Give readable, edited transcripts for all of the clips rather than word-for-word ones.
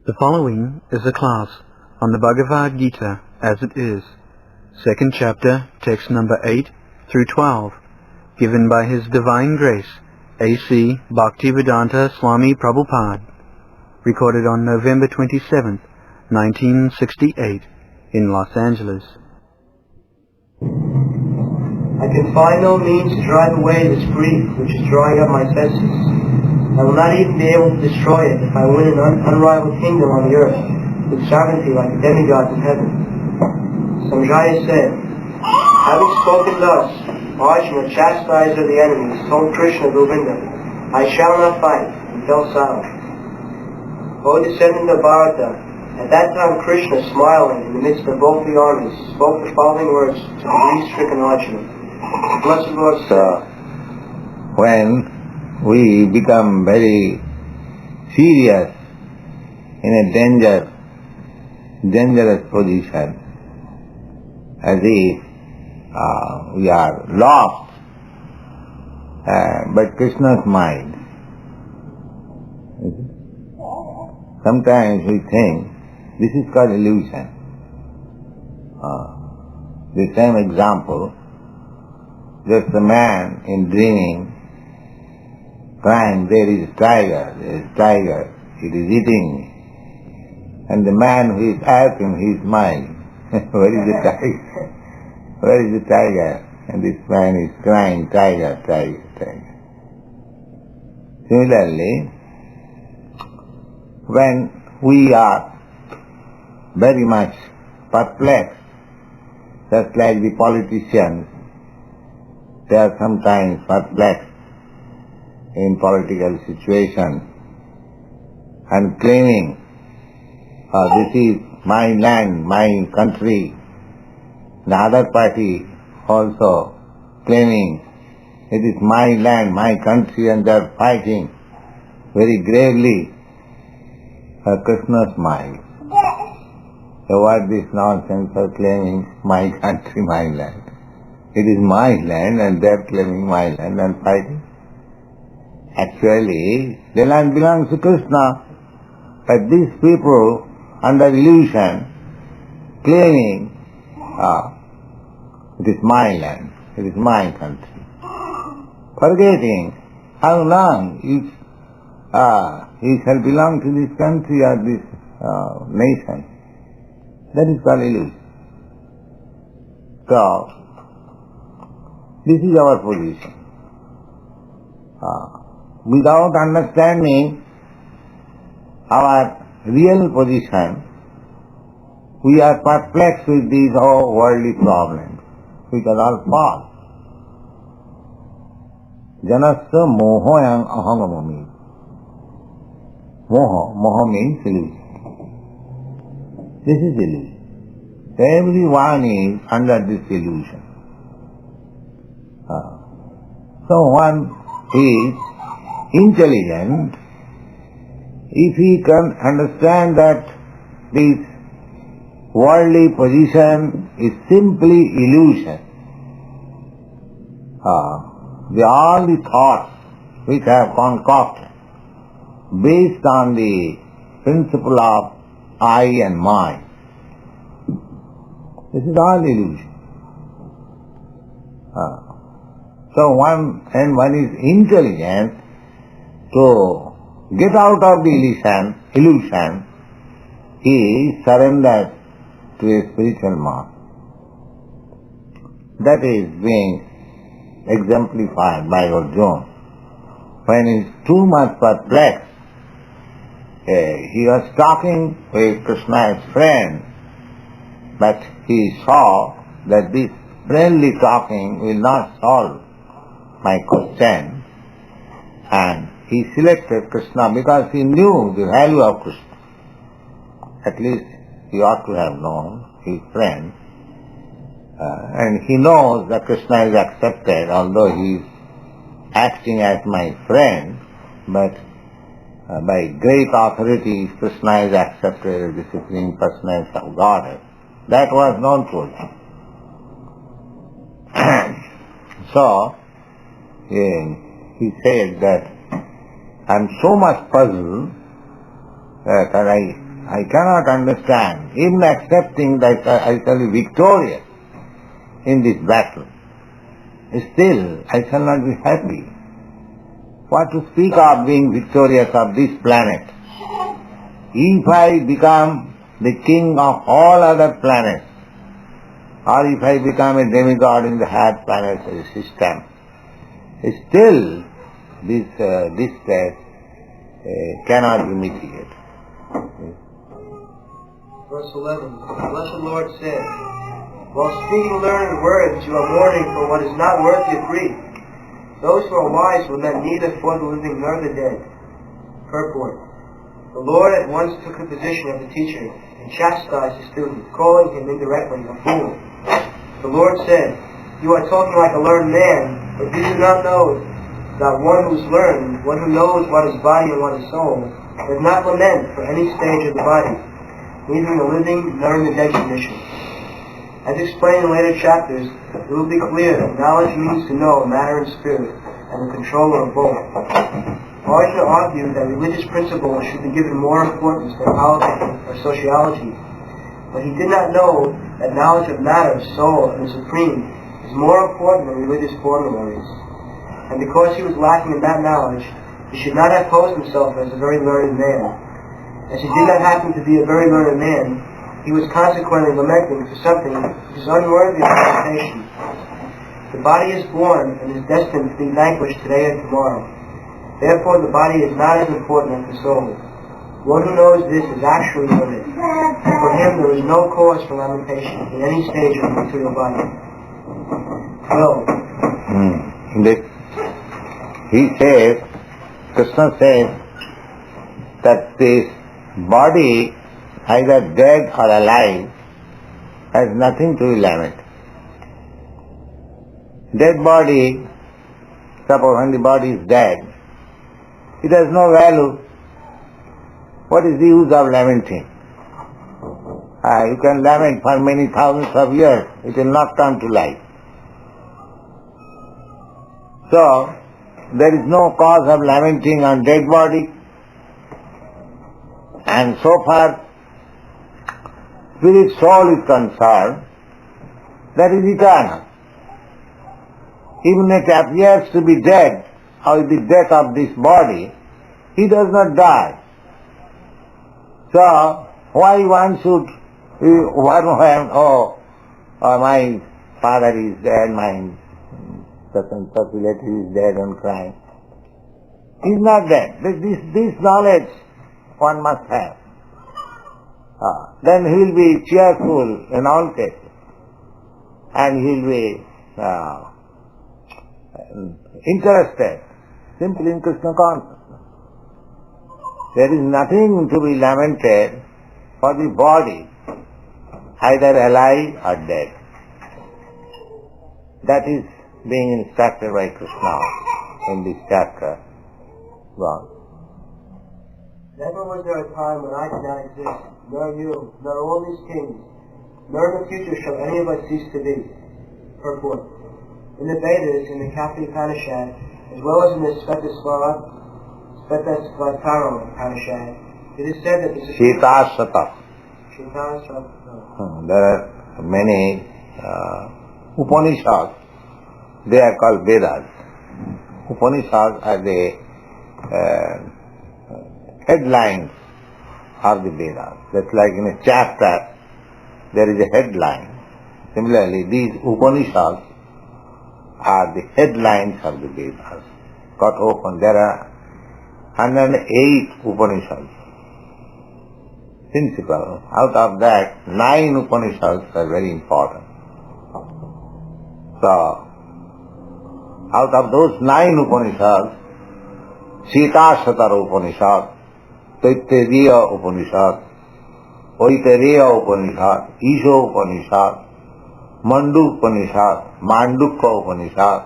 The following is a class on the Bhagavad Gita as it is, second chapter, text number 8 through 12, given by His Divine Grace, A.C.Bhaktivedanta Swami Prabhupada, recorded on November 27th, 1968, in Los Angeles. I can find no means to drive away this grief which is drawing up my senses. I will not even be able to destroy it if I win an unrivaled kingdom on the earth, with sovereignty like the demigods in heaven. Sanjaya said, having spoken thus, Arjuna, chastiser of the enemies, told Krishna Govinda, I shall not fight, and fell silent. O descendant of Bharata, at that time Krishna, smiling in the midst of both the armies, spoke the following words to the grief-stricken Arjuna. The Blessed Lord said, when we become very serious in a dangerous position, as if we are lost, but Krishna's mind. Sometimes we think this is called illusion. The same example, just a man in dreaming, crying, there is a tiger, it is eating me. And the man who is asking his mind, where is the tiger? Where is the tiger? And this man is crying, tiger. Similarly, when we are very much perplexed, just like the politicians, they are sometimes perplexed in political situation and claiming, this is my land, my country. The other party also claiming, it is my land, my country, and they are fighting very gravely. Krishna's mind. So what this nonsense of claiming my country, my land? It is my land and they are claiming my land and fighting. Actually, the land belongs to Krishna, but these people, under illusion, claiming, it is my land, it is my country, forgetting how long it shall belong to this country or this nation. That is called illusion. So, this is our position. Without understanding our real position, we are perplexed with these all worldly problems, which are all false. Janasya mohoyang ahangamami. Moha means illusion. This is illusion. Everyone is under this illusion. So one is intelligent if he can understand that this worldly position is simply illusion. All the thoughts which have concocted based on the principle of I and mine, this is all illusion. So when one is intelligent to get out of the illusion, he surrenders to a spiritual master. That is being exemplified by Arjuna. When he is too much perplexed, he was talking with Krishna's friend, but he saw that this friendly talking will not solve my question, and he selected Krishna because he knew the value of Krishna. At least he ought to have known his friend, and he knows that Krishna is accepted, although he is acting as my friend, but by great authority Krishna is accepted as the Supreme Personality of Godhead. That was known to him. So, he said that I am so much puzzled that I I cannot understand, even accepting that I shall be victorious in this battle, still I shall not be happy. What to speak of being victorious of this planet? If I become the king of all other planets, or if I become a demigod in the higher planetary system, still this state cannot be mitigated. Verse 11. The Blessed Lord said, while speaking learned words, you are mourning for what is not worthy of grief. Those who are wise will lament neither for the living nor the dead. Purport. The Lord at once took the position of the teacher and chastised the student, calling him indirectly a fool. The Lord said, you are talking like a learned man, but you do not know that one who is learned, one who knows what is body and what is soul, does not lament for any stage of the body, neither in the living nor in the dead condition. As explained in later chapters, it will be clear that knowledge means to know matter and spirit, and the controller of both. Arjuna argued that religious principles should be given more importance than politics or sociology, but he did not know that knowledge of matter, soul, and the supreme is more important than religious formularies. And because he was lacking in that knowledge, he should not have posed himself as a very learned man. As he did not happen to be a very learned man, he was consequently lamenting for something which is unworthy of lamentation. The body is born and is destined to be vanquished today and tomorrow. Therefore the body is not as important as the soul. One who knows this is actually learned. For him there is no cause for lamentation in any stage of the material body. 12. He says, Krishna says that this body, either dead or alive, has nothing to be lamented. Dead body, suppose when the body is dead, it has no value. What is the use of lamenting? You can lament for many thousands of years, it will not come to life. So, there is no cause of lamenting on dead body, and so far spirit soul is concerned, that is eternal. Even it appears to be dead, or the death of this body, he does not die. So, why one should, my father is dead, my such and such relative is dead and crying. He is not dead. This knowledge one must have. Then he will be cheerful in all cases. And he will be interested simply in Krishna consciousness. There is nothing to be lamented for the body, either alive or dead. That is being instructed by Krishna in this chapter. Well, never was there a time when I did not exist, nor you, nor all these kings, nor in the future shall any of us cease to be. Purport. In the Vedas, in the Kapha Upanishad, as well as in the Svetasvatara Upanishad, it is said that the Shita-shata. There are many Upanishads. They are called Vedas. Upanishads are the headlines of the Vedas. That's like in a chapter there is a headline. Similarly, these Upanishads are the headlines of the Vedas. Got open. There are 108 Upanishads. Principle. Out of that, 9 Upanishads are very important. So, out of those 9 Upanishads, Shita-shatara Upanishad, Taittiriya Upanishad, Aitareya Upanishad, Isha Upanishad, Mandu Upanishad, Mandukya Upanishad,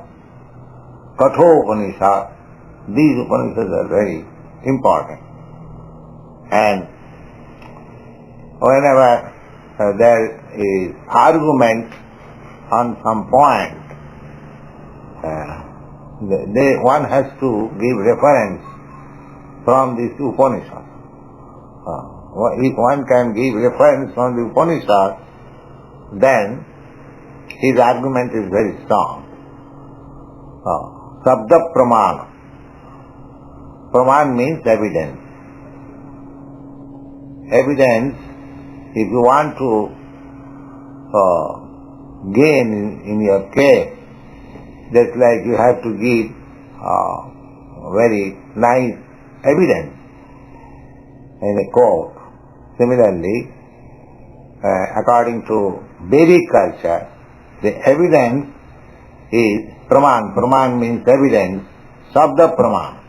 Katha Upanishad, these Upanishads are very important. And whenever there is argument on some point, one has to give reference from this Upanishad. if one can give reference from the Upanishad, then his argument is very strong. Sabda pramana. Praman means evidence. Evidence, if you want to gain in your case, just like you have to give very nice evidence in a court. Similarly, according to Vedic culture, the evidence is praman. Praman means evidence, sabda praman.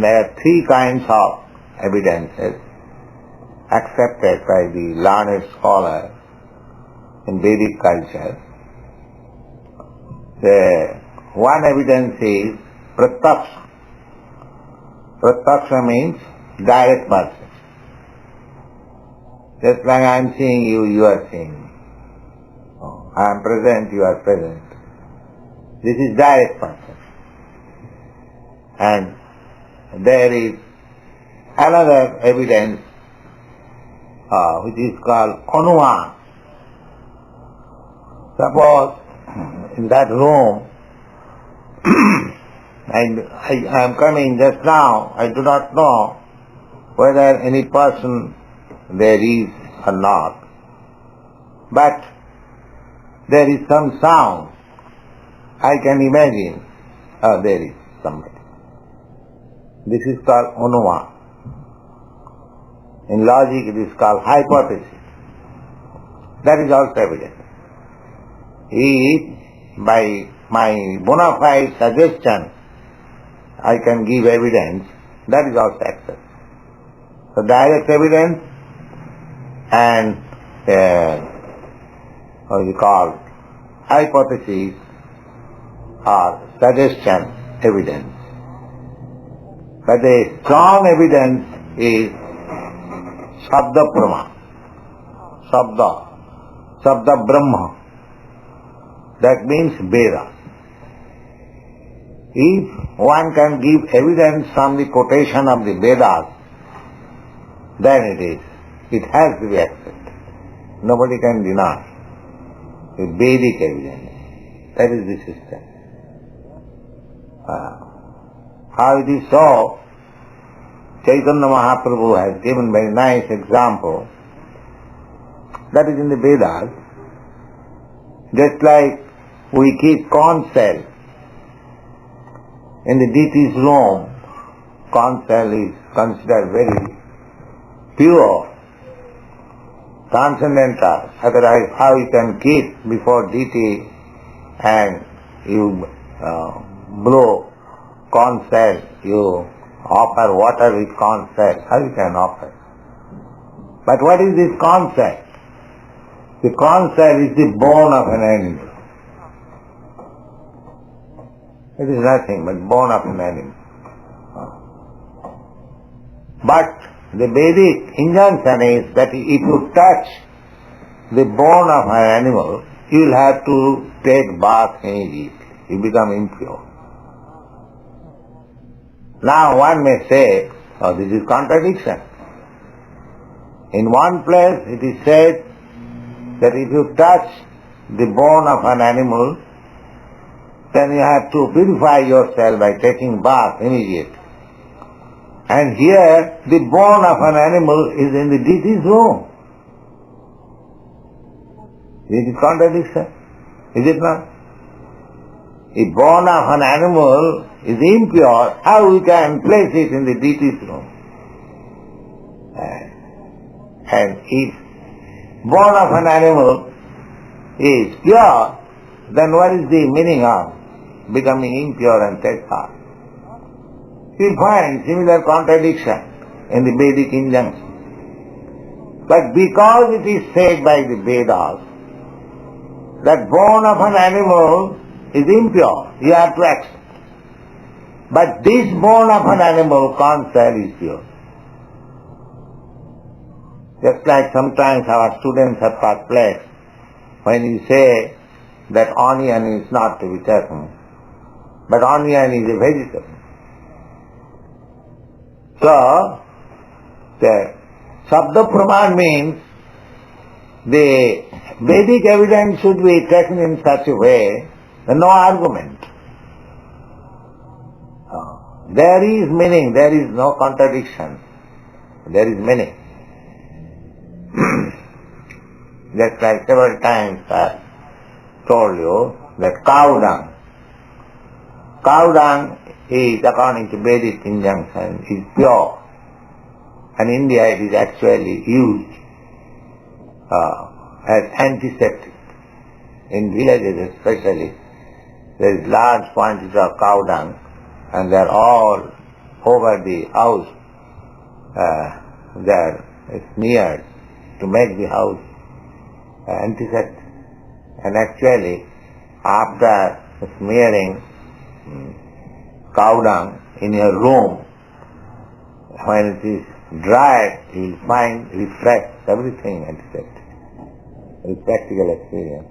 There are three kinds of evidences accepted by the learned scholar in Vedic culture. The one evidence is pratyaksha. Pratyaksha means direct person. Just like I am seeing you, you are seeing me. I am present, you are present. This is direct person. And there is another evidence which is called anuman. Suppose in that room, and I am coming just now, I do not know whether any person there is or not. But there is some sound. I can imagine, there is somebody. This is called anuman. In logic it is called hypothesis. That is also evidence. If by my bona fide suggestion I can give evidence, that is also accepted. So direct evidence and what you call hypothesis or suggestion evidence. But the strong evidence is sabda prama, sabda brahma. That means Veda. If one can give evidence from the quotation of the Vedas, then it has to be accepted. Nobody can deny the Vedic evidence. That is the system. How it is so, Chaitanya Mahaprabhu has given very nice example. That is in the Vedas. Just like we keep corn cell in the deity's room, corn cell is considered very pure, transcendental. Otherwise, how you can keep before deity and you blow corn cell, you offer water with corn cell, how you can offer? But what is this corn cell? The corn cell is the bone of an animal. It is nothing but bone of an animal. But the Vedic injunction is that if you touch the bone of an animal, you will have to take bath immediately. You become impure. Now one may say, oh, this is contradiction. In one place it is said that if you touch the bone of an animal, then you have to purify yourself by taking bath immediately. And here, the bone of an animal is in the deity's room. This is contradiction, is it not? If bone of an animal is impure, how we can place it in the deity's room? And if bone of an animal is pure, then what is the meaning of becoming impure and take bath? You will find similar contradiction in the Vedic injunction. But because it is said by the Vedas that bone of an animal is impure, you have to accept. But this bone of an animal, corn cell, is pure. Just like sometimes our students are perplexed when you say that onion is not to be taken, but onion is a vegetable. So, The Sabda Praman means the Vedic evidence should be taken in such a way that no argument. There is meaning, there is no contradiction. There is meaning. Just like several times I told you that cow dung is, according to Vedic injunction, is pure. And in India it is actually used as antiseptic. In villages especially, there is large quantity of cow dung and they are all over the house. They are smeared to make the house antiseptic. And actually, after smearing cow dung in your room, when it is dried, you will find refreshed everything antiseptic. It's practical experience.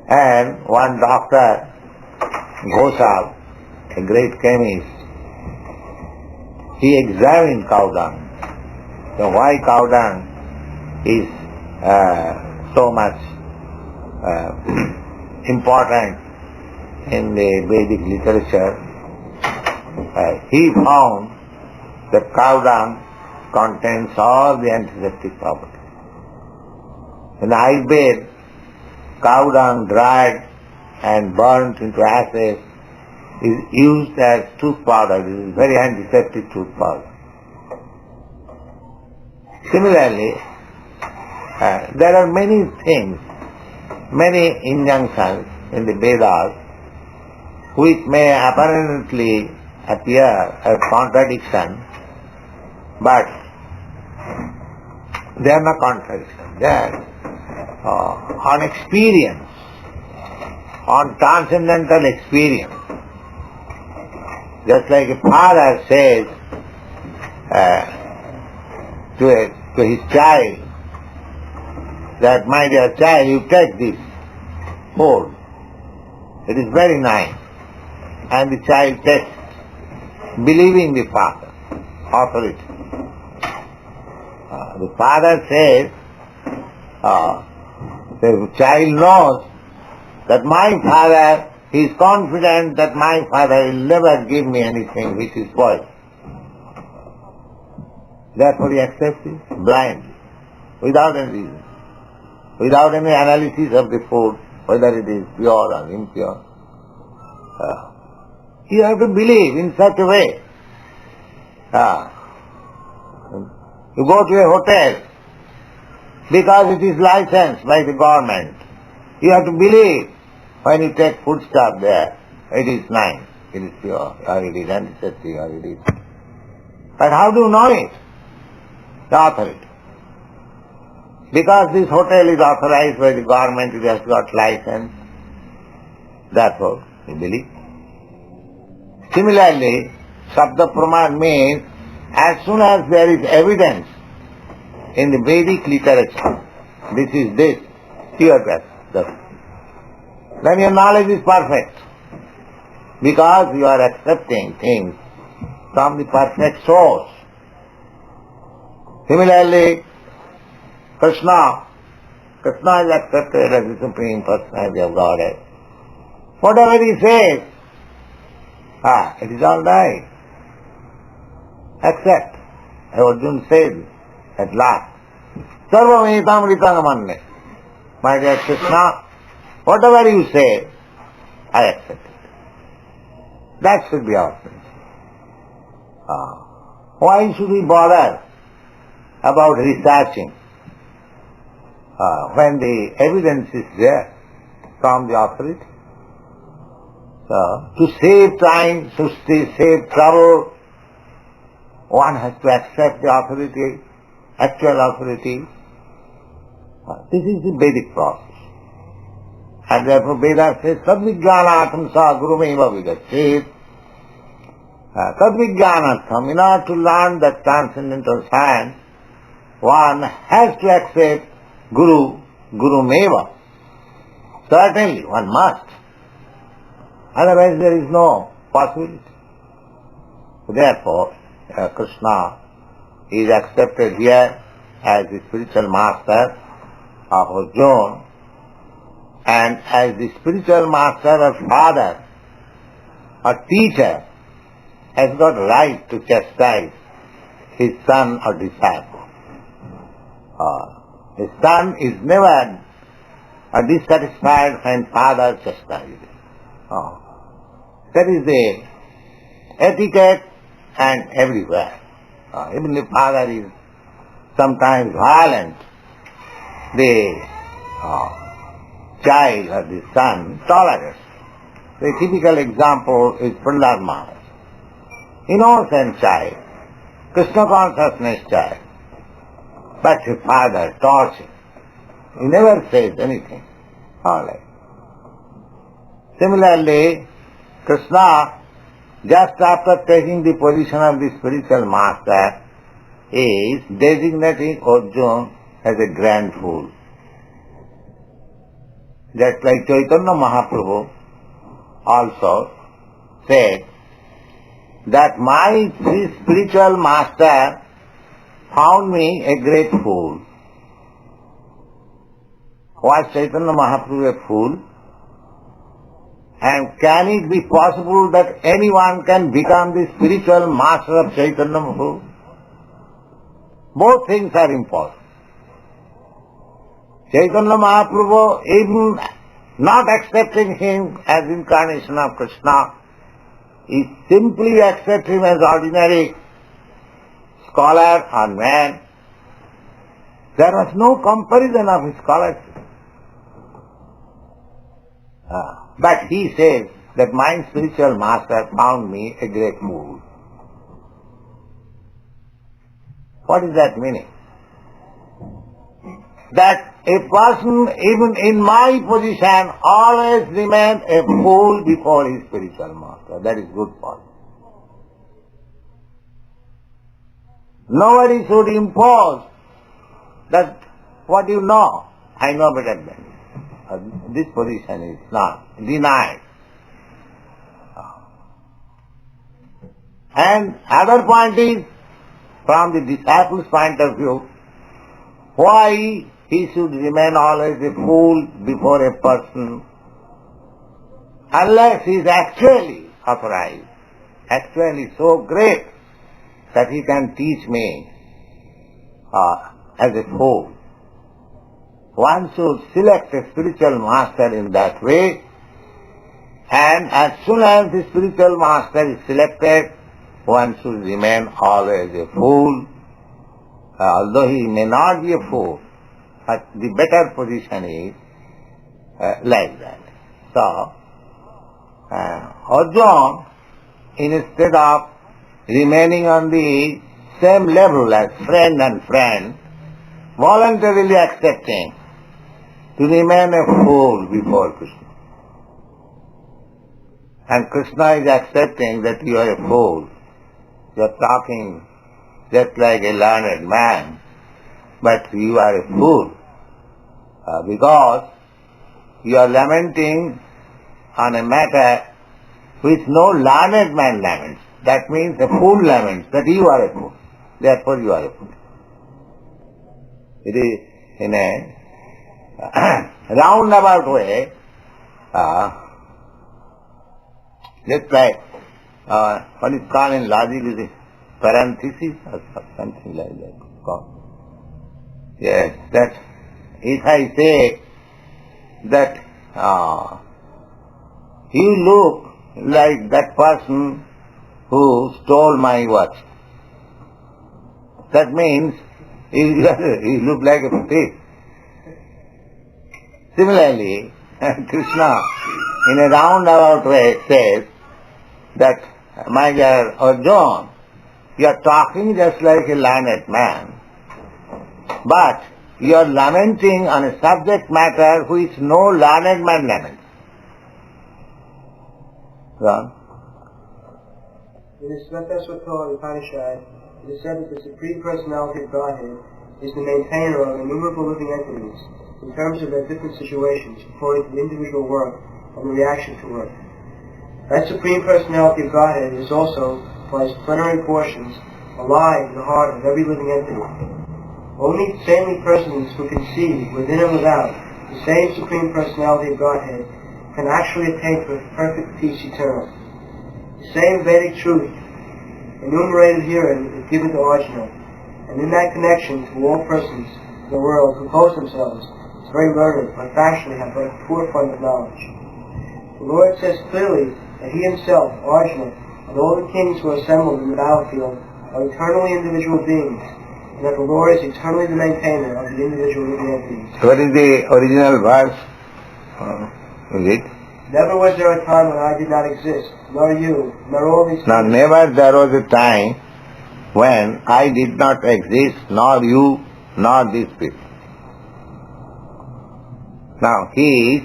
And one doctor, Goswami, a great chemist, he examined cow dung. So why cow dung is so much important in the Vedic literature? He found that cow dung contains all the antiseptic properties. In Ayurveda, cow dung dried and burnt into ashes is used as tooth powder. It is very antiseptic tooth powder. Similarly, there are many things, many injunctions in the Vedas which may apparently appear as contradiction, but they are not contradiction. They are on experience, on transcendental experience. Just like a father says to his child that, my dear child, you take this food. It is very nice. And the child takes it, believing the father, authority. The father says, the child knows that my father, he is confident that my father will never give me anything which is spoiled. Therefore he accepts it blindly, without any reason, without any analysis of the food, whether it is pure or impure. You have to believe in such a way. You go to a hotel because it is licensed by the government. You have to believe when you take foodstuff there, it is nice, it is pure, or it is antiseptic, or it is. But how do you know it? The authority. Because this hotel is authorized by the government, it has got license, therefore you believe. Similarly, Sabda Praman means as soon as there is evidence in the Vedic literature, this is this, pure that. Then your knowledge is perfect, because you are accepting things from the perfect source. Similarly, Krishna is accepted as the Supreme Personality of Godhead. Whatever he says, it is all right. Accept. Arjuna said at last, Sarvamaitam Ritangamanne. My dear Krishna, whatever you say, I accept it. That should be our principle. Why should we bother about researching when the evidence is there from the authority? To save time, to save trouble, one has to accept the authority, actual authority. This is the Vedic process. And therefore Veda says, Tadvijnanatham sa gurumeva vidachet. Tadvijnanatham, in order to learn that transcendental science, one has to accept Guru Meva. Certainly, one must. Otherwise there is no possibility. Therefore, Krishna is accepted here as the spiritual master of Arjuna, and as the spiritual master or father or teacher has got right to chastise his son or disciple. His son is never dissatisfied when father chastises him. That is the etiquette and everywhere. Even the father is sometimes violent, the child or the son tolerates. The typical example is Prahlad Maharaj. Innocent child, Krishna consciousness child, but his father tortures. He never says anything. All right. Similarly, Krishna, just after taking the position of the spiritual master, is designating Arjuna as a grand fool. Just like Chaitanya Mahaprabhu also said that my spiritual master found me a great fool. Was Chaitanya Mahaprabhu a fool? And can it be possible that anyone can become the spiritual master of Chaitanya Mahaprabhu? Both things are impossible. Chaitanya Mahaprabhu, even not accepting him as incarnation of Krishna, he simply accepts him as ordinary scholar or man. There was no comparison of his scholarship. But he says that my spiritual master found me a great fool. What is that meaning? That a person, even in my position, always remains a fool before his spiritual master. That is good for him. Nobody should impose that what you know, I know better than you. This position is not denied. And other point is, from the disciple's point of view, why he should remain always a fool before a person unless he is actually authorized, actually so great that he can teach me as a fool. One should select a spiritual master in that way, and as soon as the spiritual master is selected, one should remain always a fool, although he may not be a fool, but the better position is like that. So, Arjuna, instead of remaining on the same level as friend and friend, voluntarily accepting to remain a fool before Krishna. And Krishna is accepting that you are a fool. You are talking just like a learned man, but you are a fool because you are lamenting on a matter which no learned man laments. That means a fool laments that you are a fool. Therefore you are a fool. It is in a roundabout way, just like what is called in logic is a parenthesis or something like that. Yes, that if I say that you look like that person who stole my watch, that means you look like a thief. Similarly, Krishna in a roundabout way says that, my dear Arjuna, you are talking just like a learned man, but you are lamenting on a subject matter which no learned man laments. Ron? In the Svetashvatara Upanishad, it is said that the Supreme Personality of Godhead is the maintainer of innumerable living entities in terms of their different situations according to the individual work and the reaction to work. That Supreme Personality of Godhead is also, by its plenary portions, alive in the heart of every living entity. Only saintly persons who can see, within and without, the same Supreme Personality of Godhead can actually attain to perfect peace eternal. The same Vedic truth enumerated herein is given to Arjuna, and in that connection to all persons in the world who pose themselves as very learned but factually have but a poor fund of knowledge. The Lord says clearly that He Himself, Arjuna, and all the kings who are assembled in the battlefield are eternally individual beings, and that the Lord is eternally the maintainer of the individual living entities. What is the original verse? Is it? Never was there a time when I did not exist, nor you, nor all these Now, things. never there was a time when I did not exist, nor you, nor these people. Now, he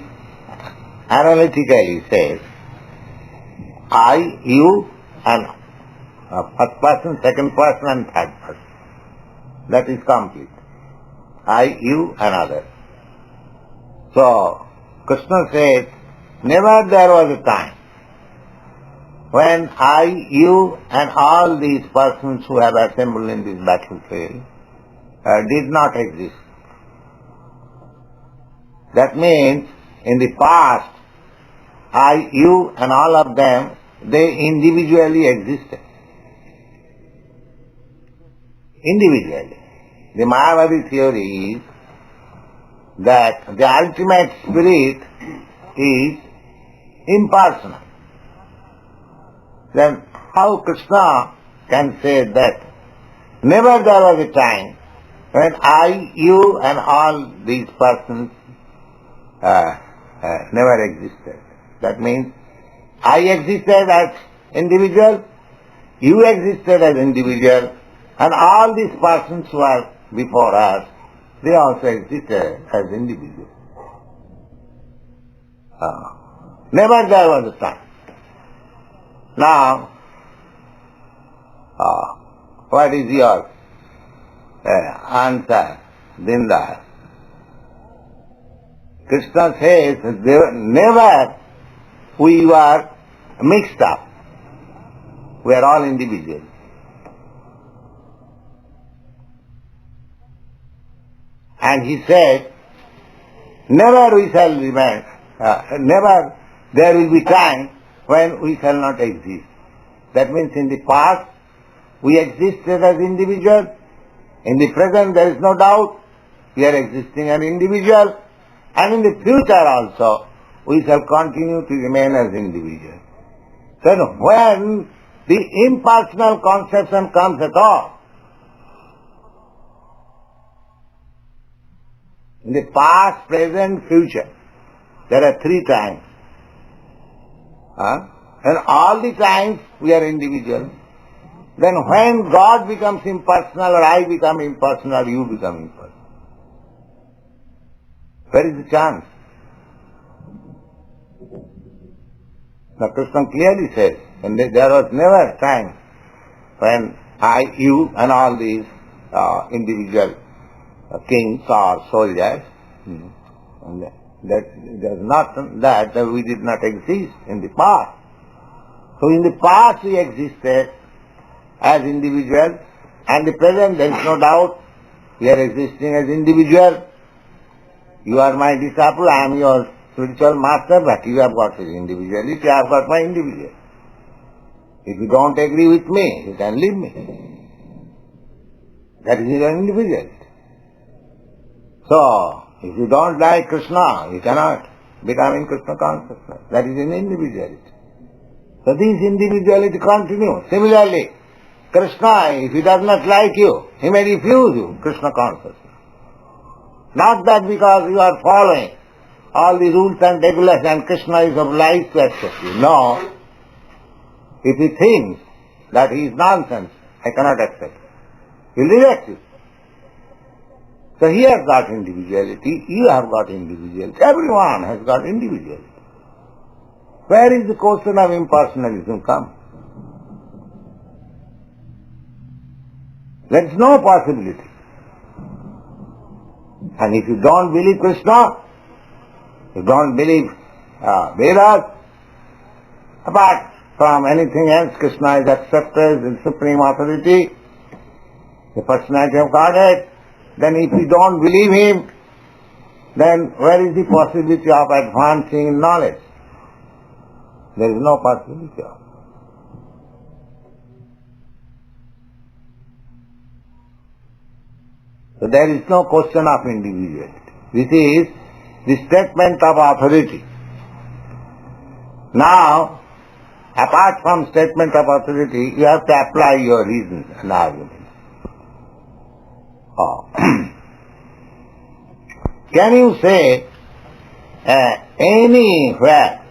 analytically says, I, you, and first person, second person, and third person. That is complete. I, you, and others. So, Krishna says, never there was a time when I, you, and all these persons who have assembled in this battlefield did not exist. That means, in the past, I, you, and all of them, they individually existed. Individually. The Mayavadi theory is that the ultimate spirit is impersonal. Then how Krishna can say that never there was a time when I, you, and all these persons never existed? That means I existed as individual, you existed as individual, and all these persons who are before us, they also existed as individuals. Never there was a time. Now, what is your answer, Dinda? Krishna says, never we were mixed up. We are all individuals. And he said, never we shall remain, never there will be time when we shall not exist. That means in the past we existed as individuals. In the present there is no doubt we are existing as individuals. And in the future also we shall continue to remain as individuals. So when the impersonal conception comes at all, in the past, present, future, there are 3 times. And all the times we are individual. Then when God becomes impersonal, or I become impersonal, you become impersonal. Where is the chance? Now Krishna clearly says, and there was never a time when I, you, and all these individual kings or soldiers, and there's not that we did not exist in the past. So in the past we existed as individuals, and the present there is no doubt we are existing as individuals. You are my disciple, I am your spiritual master, but you have got his individuality, I have got my individuality. If you don't agree with me, you can leave me. That is your individuality. So, if you don't like Krishna, you cannot become in Krishna consciousness. That is an individuality. So this individuality continues. Similarly, Krishna, if he does not like you, he may refuse you, Krishna consciousness. Not that because you are following all the rules and regulations and Krishna is obliged to accept you. No. If he thinks that he is nonsense, I cannot accept it. He will reject you. So he has got individuality, you have got individuality, everyone has got individuality. Where is the question of impersonalism come? There is no possibility. And if you don't believe Krishna, you don't believe Vedas, apart from anything else, Krishna is accepted as the supreme authority, the personality of Godhead, then if you don't believe Him, then where is the possibility of advancing in knowledge? There is no possibility of it. So there is no question of individuality. This is the statement of authority. Now, apart from statement of authority, you have to apply your reasons and arguments. Can you say anywhere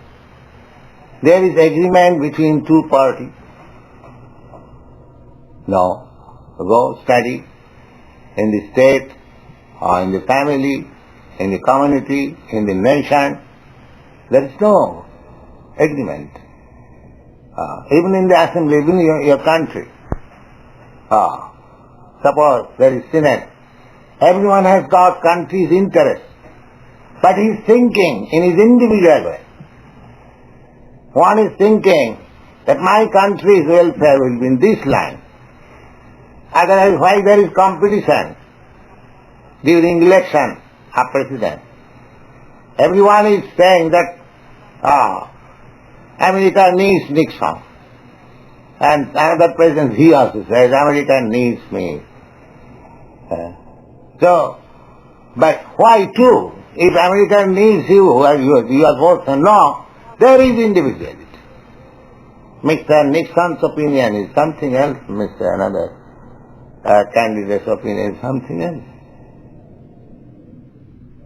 there is agreement between two parties? No. Go study in the state, or in the family, in the community, in the nation. There is no agreement. Even in the assembly, even in your country. Suppose there is Senate. Everyone has got country's interest, but he is thinking in his individual way. One is thinking that my country's welfare will be in this line. Otherwise, why there is competition during election of president? Everyone is saying that America needs Nixon. And another president, he also says, America needs me. But why two? If America needs you are both no, there is individuality. Mr. Nixon's opinion is something else, Mr. Another candidate's opinion is something else.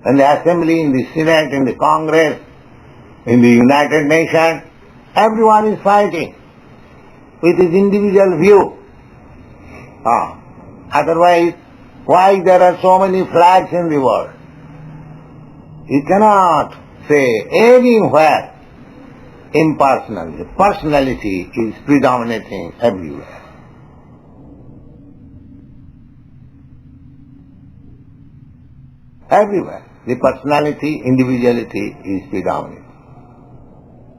In the assembly, in the Senate, in the Congress, in the United Nations, everyone is fighting with his individual view. Otherwise, why there are so many flags in the world? You cannot say anywhere impersonality. Personality is predominating everywhere. Everywhere. The personality, individuality is predominant.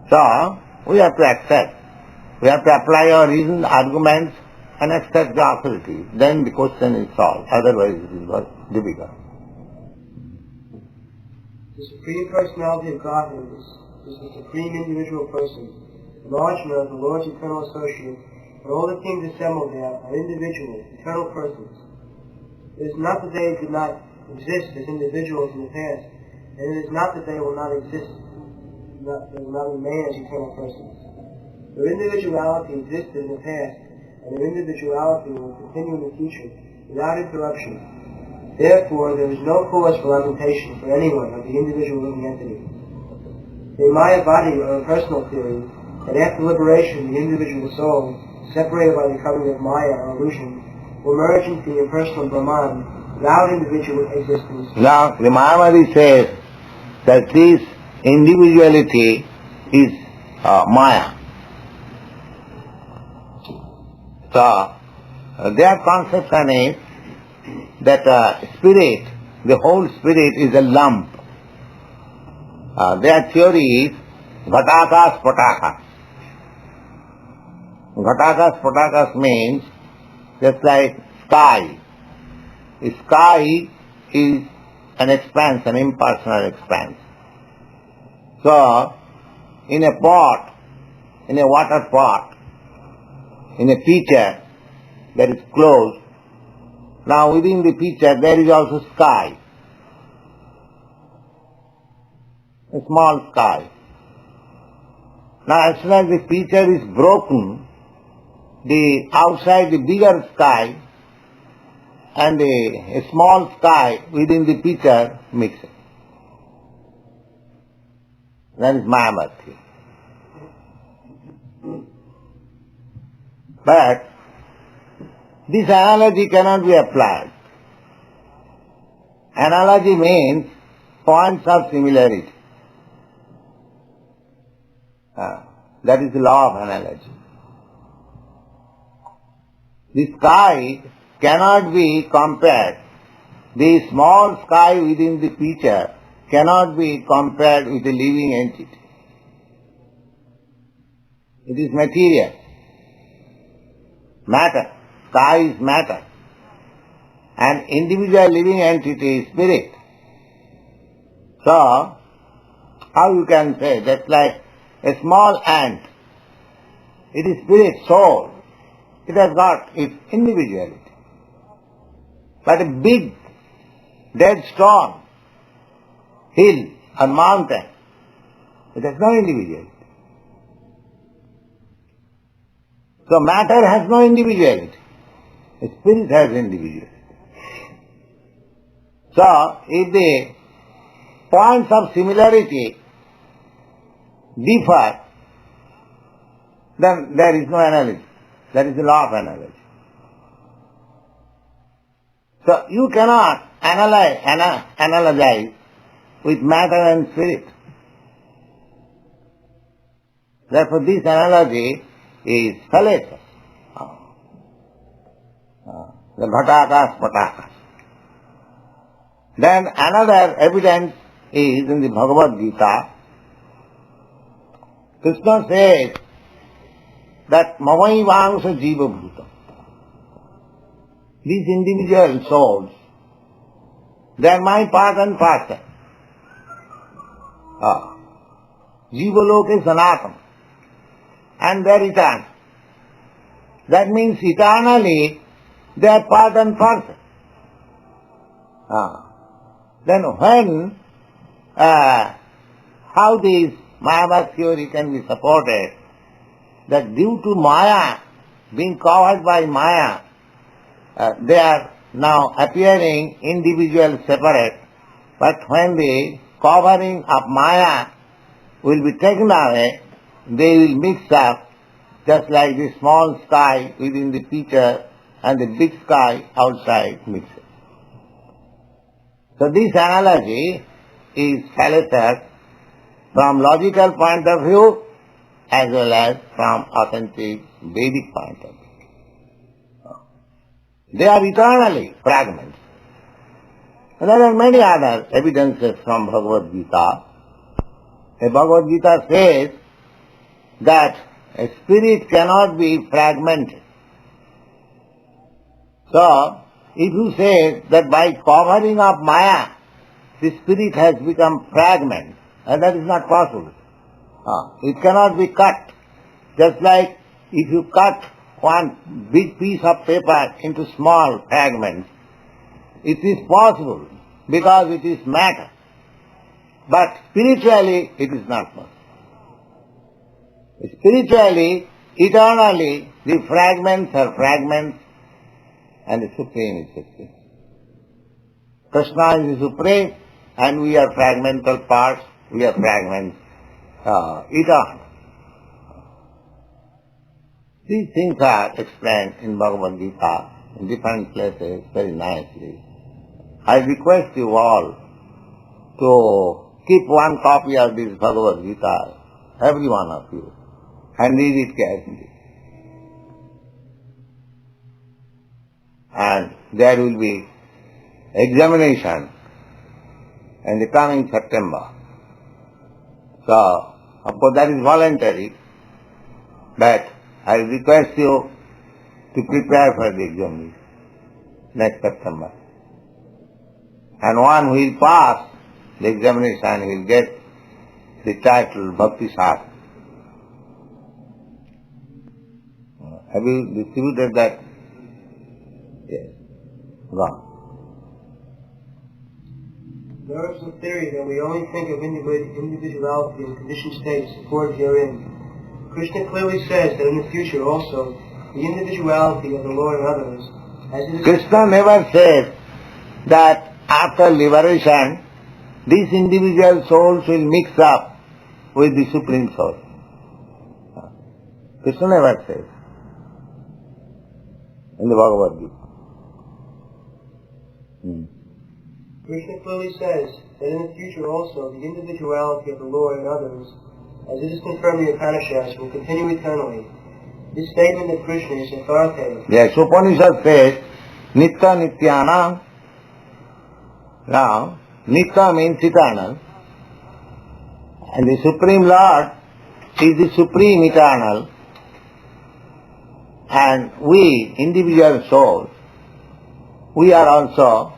So, we have to accept. We have to apply our reasons, arguments, and accept the authority. Then the question is solved. Otherwise it is difficult. The Supreme Personality of Godhead is the Supreme Individual Person. The Lordship of the Lord's eternal associate, and all the kings assembled there are individual, eternal persons. It is not that they did not exist as individuals in the past, and it is not that they will not exist, they will not remain as eternal persons. Their individuality existed in the past, and their individuality will continue in the future without interruption. Therefore, there is no cause for lamentation for anyone of the individual living entity. The Mayavadi, or personal theory, that after liberation the individual soul, separated by the covering of Maya or illusion, will merge into the impersonal Brahman without individual existence. Now, the Mayavadi says that this individuality is Maya. So, their conception is that spirit, the whole spirit is a lump. Their theory is Ghatakas Patakas. Ghatakas Patakas means just like sky. The sky is an expanse, an impersonal expanse. So, in a pot, in a water pot, in a pitcher that is closed, now within the pitcher there is also sky, a small sky. Now as soon as the pitcher is broken, the outside the bigger sky and a small sky within the pitcher mixes. That is Mayavadi. But this analogy cannot be applied. Analogy means points of similarity. That is the law of analogy. The sky cannot be compared. The small sky within the pitcher cannot be compared with a living entity. It is material. Matter. Sky is matter. an individual living entity is spirit. So, how you can say that's like a small ant. It is spirit, soul. It has got its individuality. But a big dead stone, hill or mountain, it has no individuality. So matter has no individuality. The spirit has individuality. So if the points of similarity differ, then there is no analogy. That is the law of analogy. So you cannot analogize with matter and spirit. Therefore this analogy is fallacious. The ghatakas patakas. Then another evidence is in the Bhagavad Gita. Krishna says that mamaivangsha jiva bhutam. These individual souls, they are my part and parcel. Jiva loke sanatana. And they are eternal. That means eternally they are part and parcel. Then when, how this Mayavad theory can be supported, that due to Maya, being covered by Maya, they are now appearing individual separate, but when the covering of Maya will be taken away, they will mix up just like the small sky within the pitcher and the big sky outside mixes. So this analogy is fallacious from logical point of view as well as from authentic Vedic point of view. They are eternally fragments. And there are many other evidences from Bhagavad Gita. The Bhagavad Gita says that a spirit cannot be fragmented. So, if you say that by covering up Maya, the spirit has become fragment, and that is not possible. It cannot be cut. Just like if you cut one big piece of paper into small fragments, it is possible because it is matter. But spiritually, it is not possible. Spiritually, eternally, the fragments are fragments and the Supreme is Supreme. Krishna is the Supreme and we are fragmental parts, we are fragments, eternal. These things are explained in Bhagavad Gita in different places very nicely. I request you all to keep one copy of this Bhagavad Gita, every one of you, and read it carefully. And there will be examination in the coming September. So, of course that is voluntary, but I request you to prepare for the examination next September. And one who will pass the examination will get the title Bhakti Shastra. Have you distributed that? Yes. Gone. There is a theory that we only think of individuality in conditioned states supported herein. Krishna clearly says that in the future also, the individuality of the Lord and others, as it is... Krishna never says that after liberation, these individual souls will mix up with the Supreme Soul. Krishna never says in the Bhagavad Gita. Krishna clearly says that in the future also the individuality of the Lord and others, as it is confirmed in the Upanishads, will continue eternally. This statement of Krishna is authoritative. Yes, Upanishad says, Nitya Nityanam. Now, Nitya means eternal, and the Supreme Lord is the Supreme Eternal, and we, individual souls, we are also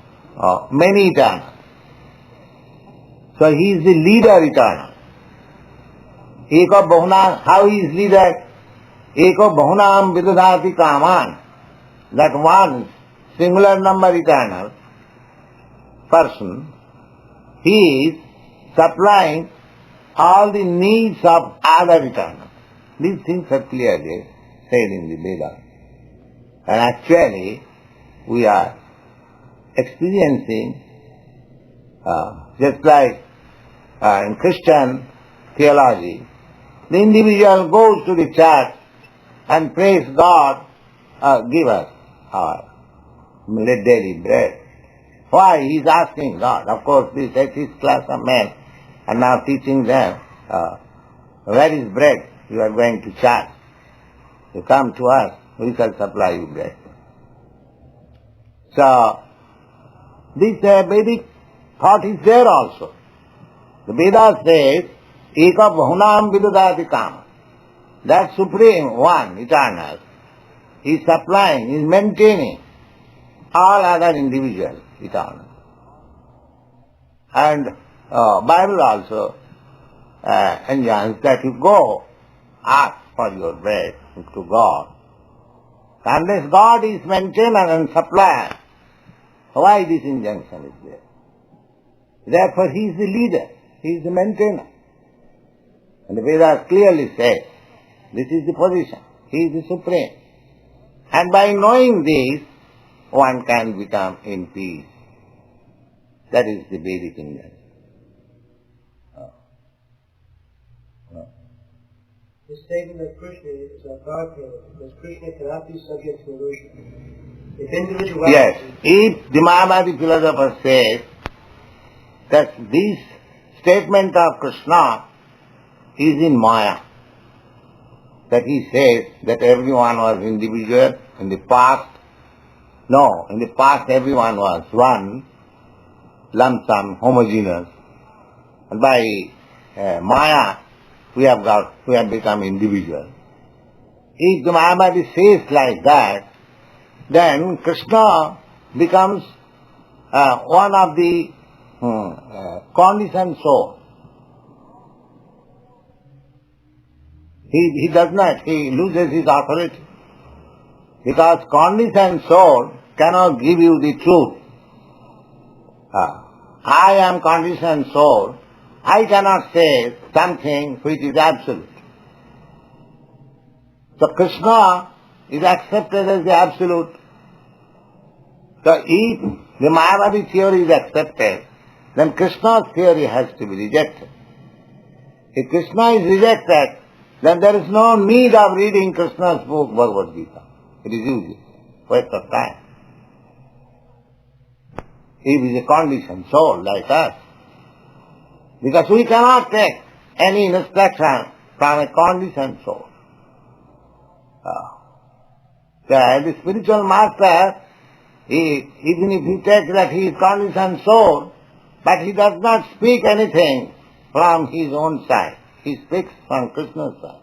many eternal. So he is the leader eternal. Eko bahuna, how he is leader? Eko bahunam vidadhati kaman. That one singular number eternal person, he is supplying all the needs of other eternal. These things are clearly said in the Vedas. And actually, we are experiencing, just like in Christian theology, the individual goes to the church and prays God, give us our daily bread. Why? He is asking God. Of course, this atheist class of men are now teaching them, where is bread? You are going to church. You come to us, we shall supply you bread. So, this Vedic thought is there also. The Vedas says, Eka bahunam vidadhati kama. That Supreme One, Eternal, is supplying, is maintaining all other individuals, eternal. And Bible also enjoins that you go ask for your bread to God. Unless God is maintainer and supplier, why this injunction is there? Therefore he is the leader, he is the maintainer. And the Vedas clearly say, this is the position, he is the supreme. And by knowing this, one can become in peace. That is the Vedic injunction. The statement that Krishna is a Godhead, because Krishna cannot be subject to illusion. If individuality... Yes, if the Mahabharati philosopher says that this statement of Krishna is in Maya, that he says that everyone was individual in the past. No, in the past everyone was one, lump sum, homogeneous. And by Maya, we have become individual. If the Mahabharati says like that, then Krishna becomes one of the conditioned soul. He does not, he loses his authority. Because conditioned soul cannot give you the truth. I am conditioned soul. I cannot say something which is absolute. So Krishna is accepted as the absolute. So if the Mayavadi theory is accepted, then Krishna's theory has to be rejected. If Krishna is rejected, then there is no need of reading Krishna's book, Bhagavad Gita. It is useless, waste of time. He is a conditioned soul like us. Because we cannot take any instruction from a conditioned soul. The spiritual master, even if he takes that he is conditioned soul, but he does not speak anything from his own side. He speaks from Krishna's side.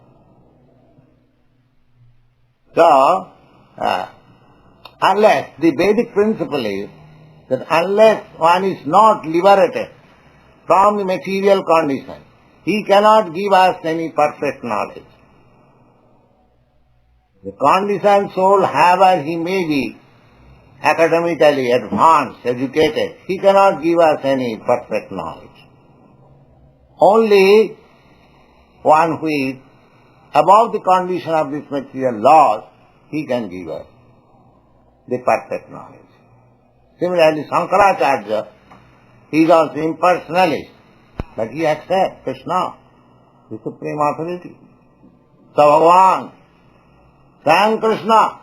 So, unless, the Vedic principle is that unless one is not liberated from the material condition, he cannot give us any perfect knowledge. The conditioned soul, however he may be academically advanced, educated, he cannot give us any perfect knowledge. Only one who is above the condition of this material laws, he can give us the perfect knowledge. Similarly, Shankaracharya, he is also impersonalist, but he accepts Krishna, the supreme authority. So Bhagavan, Sam Krishna.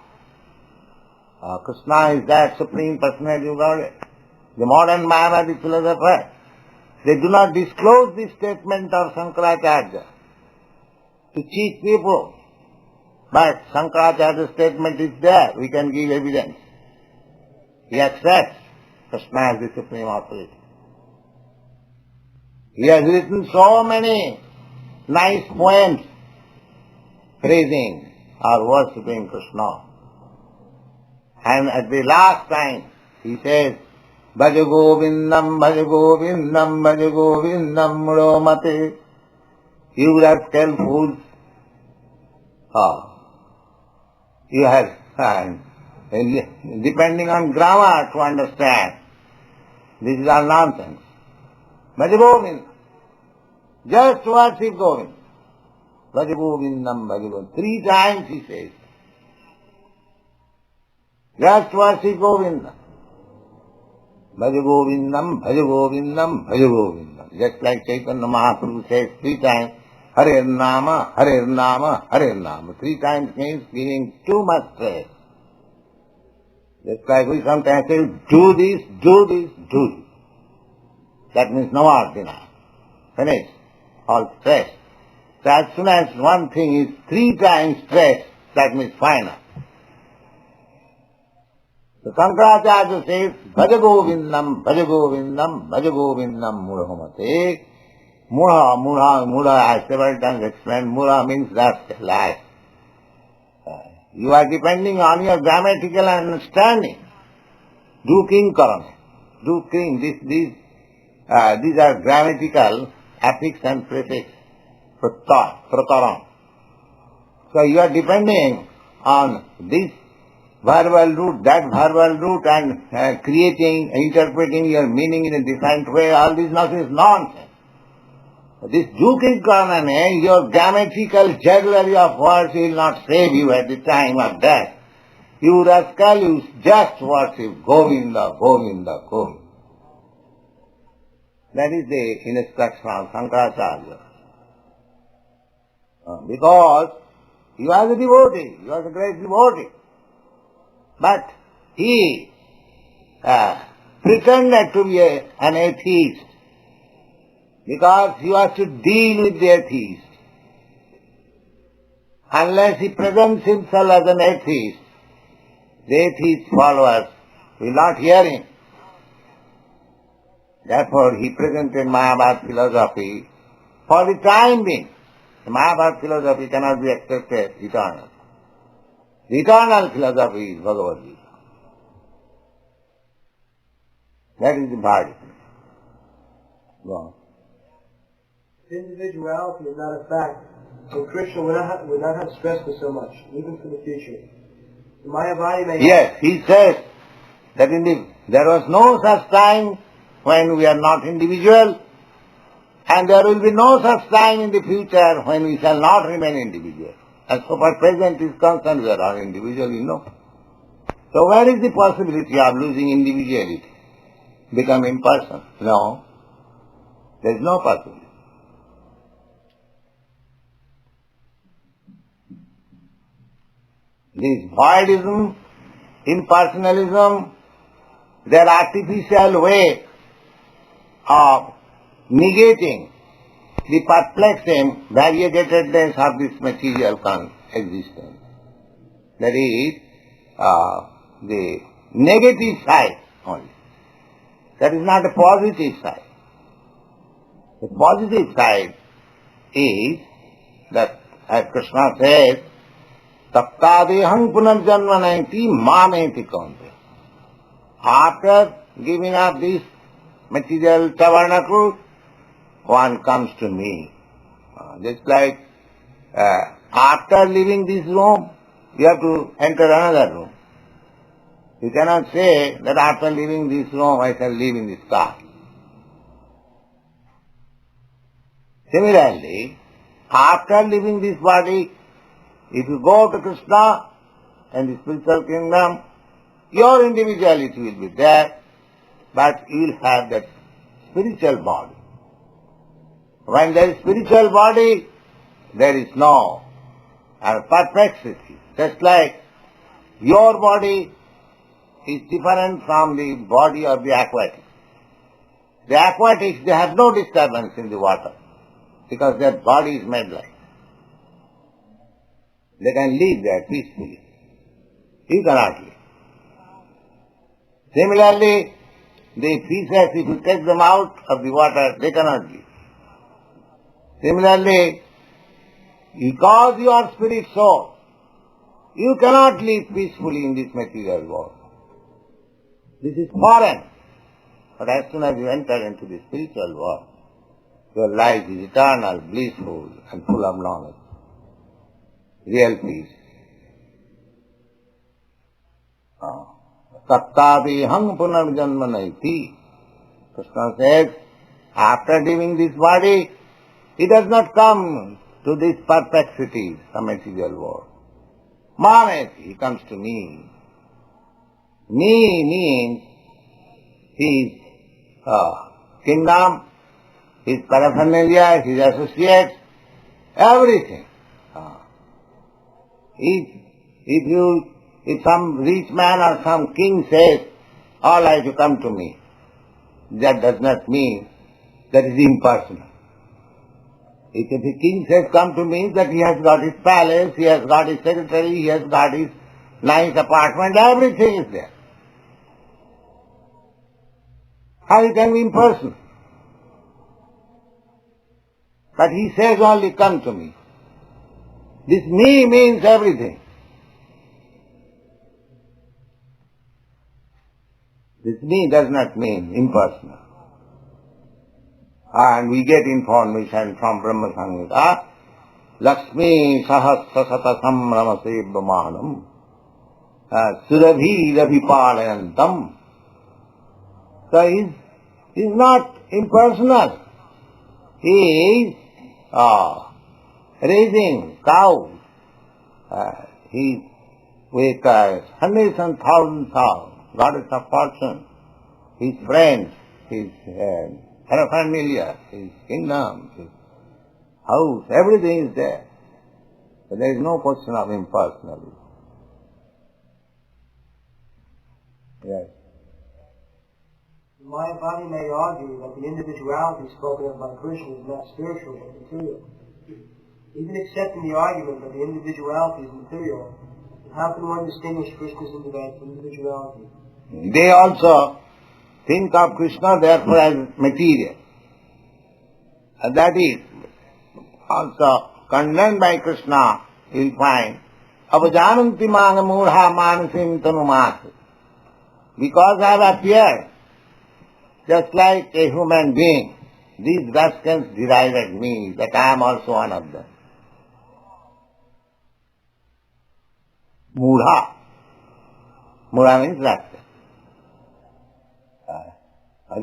Krishna is that supreme personality of Godhead. The modern Mayavadi philosophers, they do not disclose this statement of Shankaracharya to cheat people. But Shankaracharya's statement is there, we can give evidence. He accepts Krishna as the supreme authority. He has written so many nice poems praising or worshipping Krishna. And at the last time, He says, Bhaja Govindam, Bhaja Govindam, Bhaja Govindam, Muro Mate. You rascal fools. You have, depending on grammar to understand. This is all nonsense. Bhaja Govindam. Just worship Govinda. Bhaja Govindam, Bhaja Govindam. 3 times he says. Just worship Govinda. Bhaja Govindam, Bhaja Govindam, Bhaja Govindam. Just like Chaitanya Mahaprabhu says 3 times, Hare Nama, Hare Nama, Hare Nama. 3 times means giving too much stress. Just like we sometimes say, do this, do this, do this. That means no more denial. Finished. All stress. So as soon as one thing is 3 times stress, that means final. So Shankaracharya says, Bhaja Govindam, Bhaja Govindam, Bhaja Govindam, Murhamate. Mura, I have several times explained, Mura means that's life. You are depending on your grammatical understanding. Do king karana. Do king. These are grammatical affix and prefix. Prakaran. So you are depending on this verbal root, that verbal root and creating, interpreting your meaning in a different way. All this nonsense is nonsense. This duking karana, your grammatical jugglery of words will not save you at the time of death. You rascal, you just worship Govinda, Govinda, Govinda. That is the instruction of Shankaracharya. Because he was a devotee, he was a great devotee. But he pretended to be an atheist because he was to deal with the atheist. Unless he presents himself as an atheist, the atheist followers will not hear him. Therefore he presented Mayavad philosophy for the time being. The Mayavad philosophy cannot be accepted eternal. The eternal philosophy is Bhagavad Gita. That is the body. Go on. Individuality is not a fact, so Krishna would not have stressed us so much, even for the future. Mayavadi may... Yes, he says that there was no such time when we are not individual, and there will be no such time in the future when we shall not remain individual. As so far present is concerned, we are all individual, you know. So where is the possibility of losing individuality? Become impersonal? No. There is no possibility. This voidism, impersonalism, their artificial way of negating the perplexing variegatedness of this material existence. That is the negative side only. That is not a positive side. The positive side is that, as Krishna says, Tattadeham punarjanmanati mameti kaunte. After giving up this material tabernacle, one comes to me. Just like after leaving this room, you have to enter another room. You cannot say that after leaving this room, I shall live in this car. Similarly, after leaving this body, if you go to Krishna and the spiritual kingdom, your individuality will be there, but you will have that spiritual body. When there is spiritual body, there is no perplexity. Just like your body is different from the body of the aquatics. The aquatics, they have no disturbance in the water because their body is made like. They can live there peacefully. You cannot live. Similarly, the fishes, if you take them out of the water, they cannot live. Similarly, because you are spirit soul, you cannot live peacefully in this material world. This is foreign. But as soon as you enter into the spiritual world, your life is eternal, blissful, and full of knowledge. Real peace. Tattaviham punarjanmanaiti. Krishna says, after leaving this body, he does not come to this perplexity, the material world. Mamet, he comes to me. Me means his kingdom, his paraphernalia, his associates, everything. If some rich man or some king says, all are to come to me, that does not mean that is impersonal. If a king says come to me, that he has got his palace, he has got his secretary, he has got his nice apartment, everything is there. How it can be impersonal? But he says only come to me. This me means everything. This me does not mean impersonal. And we get information from Brahma Samhita, Lakshmi Sahasra Sata Samramase Brahmanam, Surabhi Rabhipalayantam. So he is not impersonal. He is raising cows. He is with hundreds and thousands of goddess of fortune, his friends, his paraphernalia, his kingdom, his house, everything is there. But there is no question of impersonalism. Yes. Mayavadi may argue that the individuality spoken of by Krishna is not spiritual but material. Even accepting the argument that the individuality is material, how can one distinguish Krishna's individuality? They also think of Krishna therefore as material. And that is also condemned by Krishna, you will find, Avajananti manga murha manasim tanumat. Because I have appeared just like a human being, these rascals derided me, that I am also one of them. Mudha. Mudha means rascal.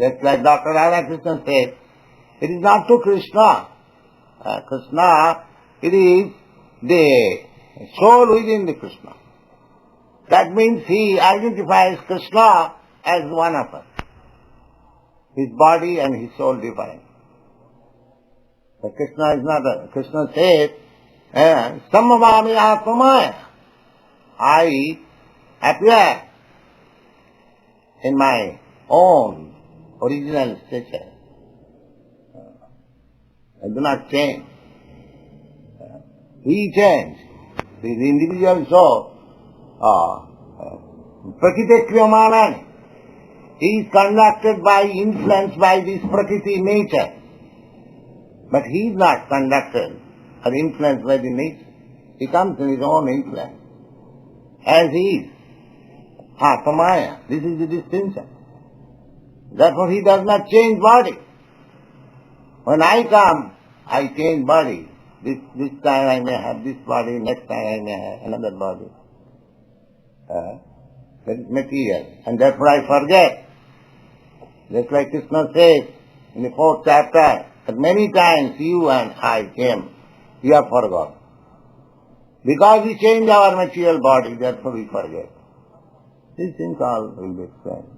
Just like Dr. Radhakrishnan said, it is not to Krishna. Krishna, it is the soul within the Krishna. That means he identifies Krishna as one of us. His body and his soul divine. But Krishna is not a... Krishna says, Samavami Atmamaya. I appear in my own original stature. I do not change. We change. The individual soul, Prakriti Kriyamanani, he is conducted by, influenced by this Prakriti nature. But he is not conducted or influenced by the nature. He comes in his own influence. As he is. Atmaya. This is the distinction. Therefore he does not change body. When I come, I change body. This time I may have this body, next time I may have another body. That is material. And therefore I forget. Just like Krishna says in the 4th chapter, that many times you and I came, we have forgotten. Because we change our material body, therefore we forget. These things all will be explained.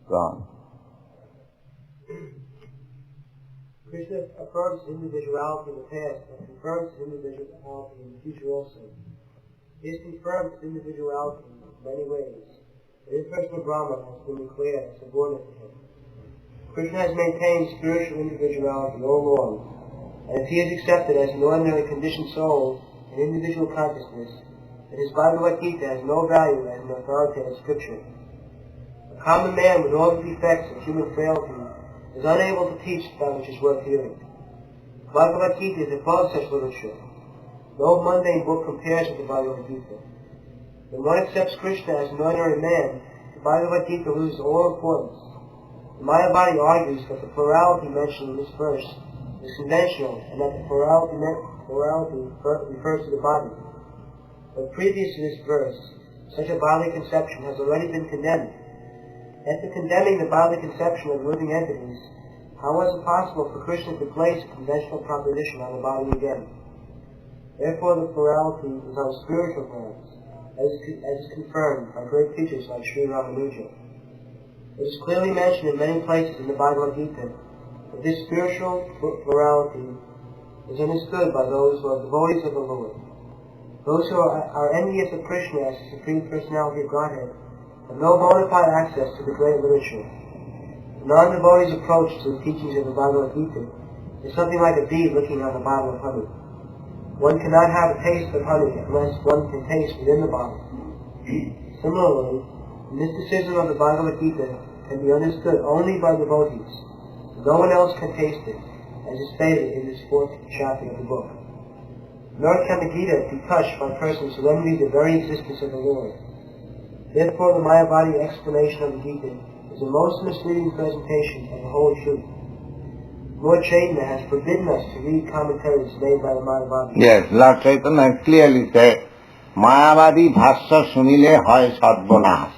Gone. Krishna affirms individuality in the past and confirms individuality in the future also. He has confirmed his individuality in many ways. The impersonal Brahma has been declared as subordinate to him. Krishna has maintained spiritual individuality all along, and if he is accepted as an ordinary conditioned soul in individual consciousness, then his Bhagavad Gita has no value as an authoritative scripture. A common man with all the defects of human frailty is unable to teach that which is worth hearing. Bhagavad Gita is above such literature. No mundane book compares with the Bhagavad Gita. When one accepts Krishna as an ordinary man, the Bhagavad Gita loses all importance. The Mayavadi argues that the plurality mentioned in this verse is conventional and that the plurality refers to the body. But previous to this verse, such a bodily conception has already been condemned. After condemning the bodily conception of living entities, how was it possible for Krishna to place a conventional proposition on the body again? Therefore the plurality is on spiritual grounds, as is confirmed by great teachers like Sri Ramanuja. It is clearly mentioned in many places in the Bhagavad Gita that this spiritual plurality is understood by those who are devotees of the Lord. Those who are envious of Krishna as the Supreme Personality of Godhead have no bona fide access to the great literature. The non-devotee's approach to the teachings of the Bhagavad Gita is something like a bee looking on a bottle of honey. One cannot have a taste of honey unless one can taste within the bottle. Similarly, the mysticism of the Bhagavad Gita can be understood only by devotees. No one else can taste it, as is stated in this 4th chapter of the book. Nor can the Gita be touched by persons who envy the very existence of the Lord. Therefore the Mayavadi explanation of the Gita is the most misleading presentation of the whole truth. Lord Chaitanya has forbidden us to read commentaries made by the Mayavadi. Yes, Lord Chaitanya clearly said, Mayavadi bhasya sunile hoy sadbonas.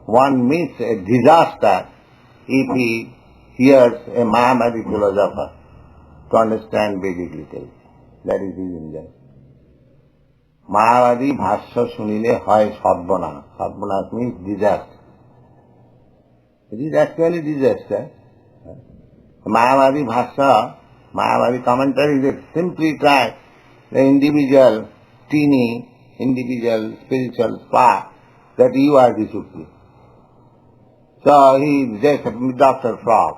One meets a disaster if he hears a Mayavadi philosopher to understand Vedic literature. That is his injunction. Mayavadi bhasya sunile hoy sadbonas. Sadbonas means disaster. It is actually disaster. Mayavadi bhasya, Mayavadi commentary, they simply try the individual spiritual spark that you are the Supreme. So he is just Dr. Frog.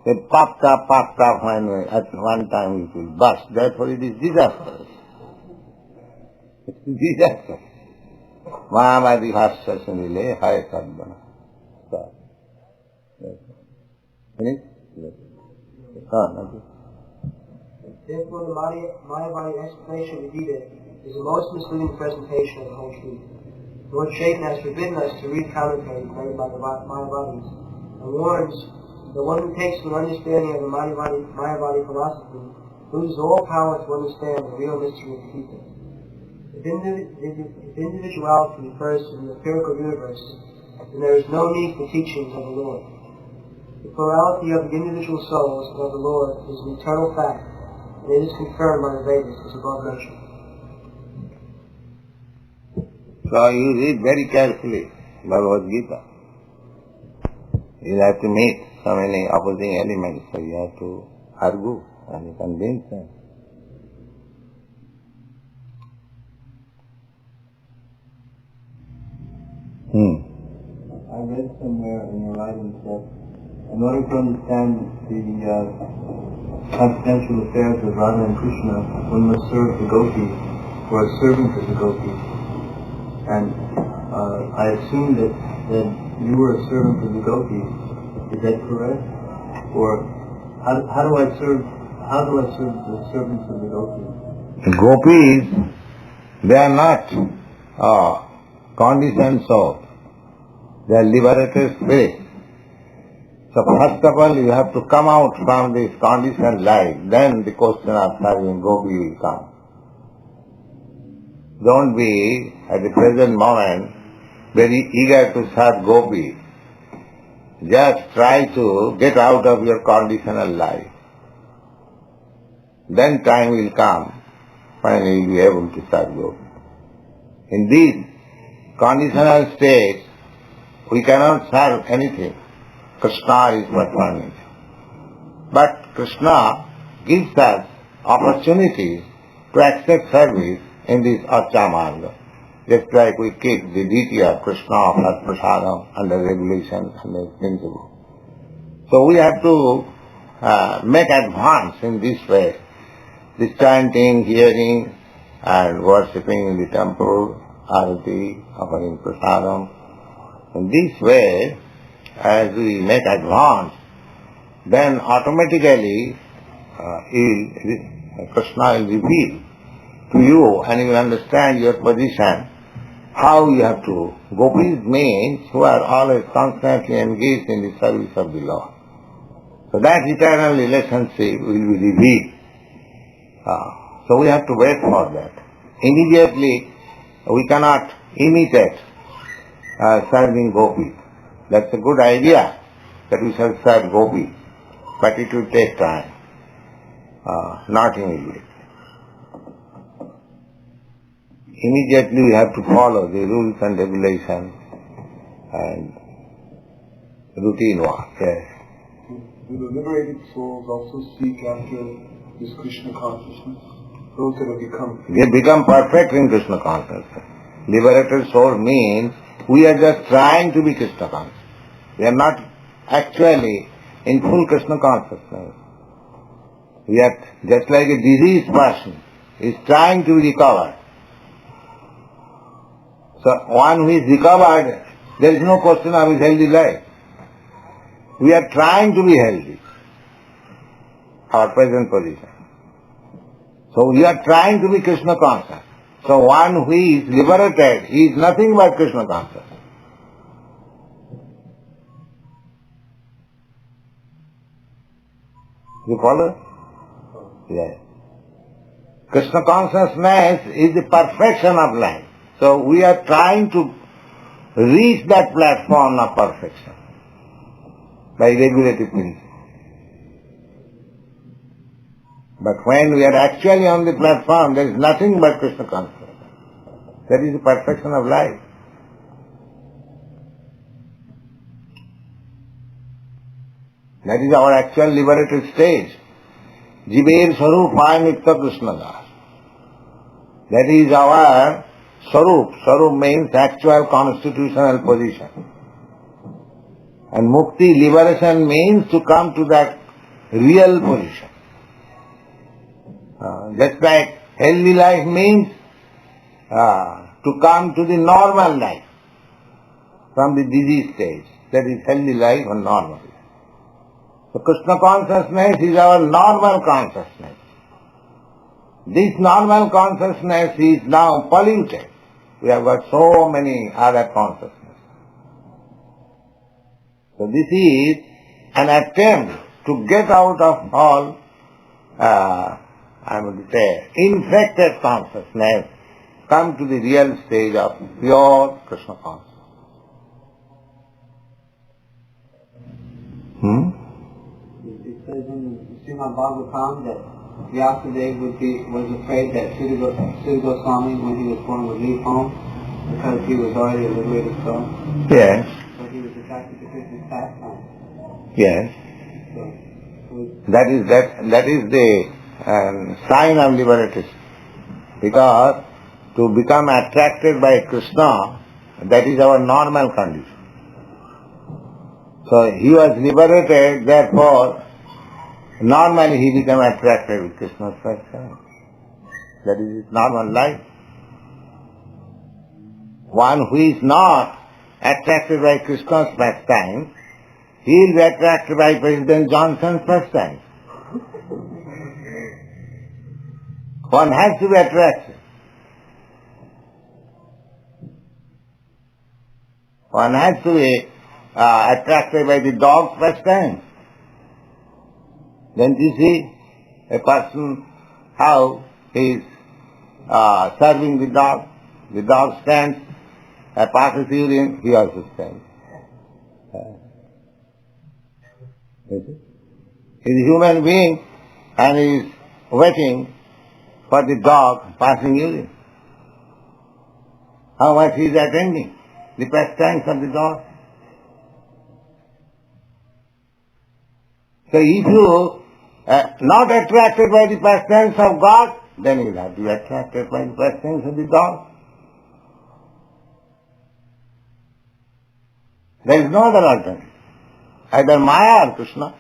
They popped up when at one time it will burst. Therefore it is disastrous. It is disaster. Mayavadi bhasya sunile hai sadbana. So, finish? Yes. Therefore the Mayavadi explanation of the Gita is the most misleading presentation of the whole truth. Lord Chaitanya has forbidden us to read commentaries made by the Mayavadis and warns that one who takes an understanding of the Mayavadi philosophy loses all power to understand the real mystery of the Gita. If individuality refers to the empirical universe, then there is no need for teachings of the Lord. The plurality of the individual souls and of the Lord is an eternal fact, and it is confirmed by the Vedas as above mentioned. So you read very carefully Bhagavad Gita. You have to meet so many opposing elements, so you have to argue and convince them. I read somewhere in your writings that in order to understand the confidential affairs of Radha and Krishna, one must serve the gopis, or a servant of the gopis. And I assume that you were a servant of the gopis. Is that correct? Or how do I serve the servants of the gopis? The gopis, they are not conditioned souls. They are liberated spirits. So first of all you have to come out from this conditioned life, then the question of serving gopi will come. Don't be, at the present moment, very eager to serve gopi. Just try to get out of your conditional life. Then time will come when you will be able to serve gopi. In these conditional states, we cannot serve anything. Krishna is performing. But Krishna gives us opportunities to accept service in this Archa Marga. Just like we keep the deity of Krishna or prasadam under regulation, under principle. So we have to make advance in this way. This chanting, hearing and worshipping in the temple, arati, offering prasadam. In this way, as we make advance, then automatically Krishna will reveal to you and you will understand your position how you have to. Gopis means who are always constantly engaged in the service of the Lord. So that eternal relationship will be revealed. So we have to wait for that. Immediately we cannot imitate serving gopis. That's a good idea that we shall serve gopis, but it will take time, not immediately. Immediately we have to follow the rules and regulations and routine work. Yes. Do the liberated souls also seek after this Krishna consciousness? Those that have become... They become perfect in Krishna consciousness. Liberated soul means we are just trying to be Krishna conscious. We are not actually in full Krishna consciousness. We are just like a diseased person is trying to be recovered. So one who is recovered, there is no question of his healthy life. We are trying to be healthy, our present position. So we are trying to be Krishna conscious. So one who is liberated, he is nothing but Krishna conscious. You follow? Yes. Krishna consciousness is the perfection of life. So we are trying to reach that platform of perfection by regulative principle. But when we are actually on the platform, there is nothing but Krishna consciousness. That is the perfection of life. That is our actual liberated stage. Jiver Swarupa Nitya Krishna Das. That is our Swarup. Swarup means actual constitutional position. And Mukti, liberation, means to come to that real position. Just like healthy life means to come to the normal life from the disease stage. That is healthy life or normal life. So Krishna consciousness is our normal consciousness. This normal consciousness is now polluted. We have got so many other consciousnesses. So this is an attempt to get out of all, I would say, infected consciousness, come to the real stage of pure Krishna consciousness. It says in Srimad Bhagavatam that Vyasadeva was afraid that Srila Goswami, when he was born, would leave home because he was already a liberated soul. Yes. So he was attracted to Krishna's pastime. Yes. So, That is the sign of liberation. Because to become attracted by Krishna, that is our normal condition. So he was liberated, therefore normally he became attracted with Krishna's pastime. That is his normal life. One who is not attracted by Krishna's pastime, he will be attracted by President Johnson's pastime. One has to be attracted. One has to be attracted by the dog's pastime. Then you see a person how he is serving the dog. The dog stands, passes urine, he also stands. He is a human being and he is waiting for the dog passing urine. How much he is attending the pastimes of the dog. So if you not attracted by the pastimes of God, then you will have to be attracted by the pastimes of the dog. There is no other alternative. Either Maya or Krishna.